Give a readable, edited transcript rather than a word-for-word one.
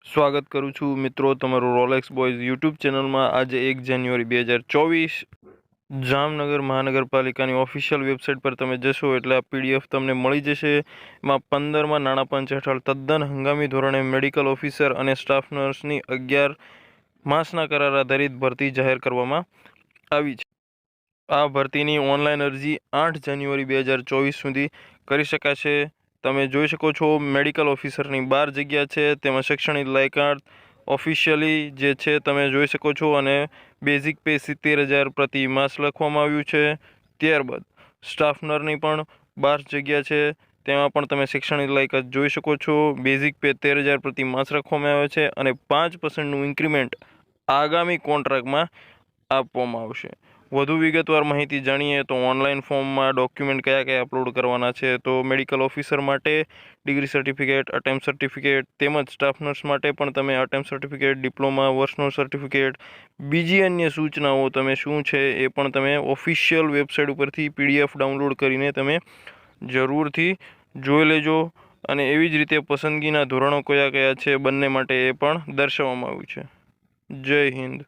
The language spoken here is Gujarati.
સ્વાગત કરું છું મિત્રો તમારું રોલેક્સ બોયઝ યુટ્યુબ ચેનલમાં। આજે 1 જાન્યુઆરી 2024 જામનગર મહાનગરપાલિકાની ઓફિશિયલ વેબસાઇટ પર તમે જશો એટલે આ પીડીએફ તમને મળી જશે। એમાં 15માં નાણાં પંચ હેઠળ તદ્દન હંગામી ધોરણે મેડિકલ ઓફિસર અને સ્ટાફ નર્સની 11 માસના કરાર આધારિત ભરતી જાહેર કરવામાં આવી છે। આ ભરતીની ઓનલાઈન અરજી 8 જાન્યુઆરી 2024 સુધી કરી શકાશે। તમે જોઈ શકો છો મેડિકલ ઓફિસરની 12 જગ્યા છે, તેમાં શૈક્ષણિક લાયકાત ઓફિશિયલી જે છે તમે જોઈ શકો છો અને બેઝિક પે 70,000 પ્રતિ માસ લખવામાં આવ્યું છે। ત્યારબાદ સ્ટાફ નર્સની પણ 12 જગ્યા છે, તેમાં પણ તમે શૈક્ષણિક લાયકાત જોઈ શકો છો। બેઝિક પે 13,000 પ્રતિ માસ રાખવામાં આવ્યો છે અને 5% ઇન્ક્રીમેન્ટ આગામી કોન્ટ્રાક્ટમાં આપવામાં આવશે। વધુ વિગતવાર માહિતી જાણીએ તો ઓનલાઈન ફોર્મમાં ડોક્યુમેન્ટ કયા અપલોડ કરવાના છે તો મેડિકલ ઓફિસર માટે ડિગ્રી સર્ટિફિકેટ, અટેમ્પ સર્ટિફિકેટ તેમજ સ્ટાફ નર્સ માટે પણ તમે અટેમ્પ સર્ટિફિકેટ, ડિપ્લોમા વર્ષનો સર્ટિફિકેટ, બીજી અન્ય સૂચનાઓ તમે શું છે એ પણ તમે ઓફિશિયલ વેબસાઇટ ઉપરથી પીડીએફ ડાઉનલોડ કરીને તમે જરૂરથી જોઈ લેજો અને એવી જ રીતે પસંદગીના ધોરણો કયા છે બંને માટે એ પણ દર્શાવવામાં આવ્યું છે। જય હિન્દ।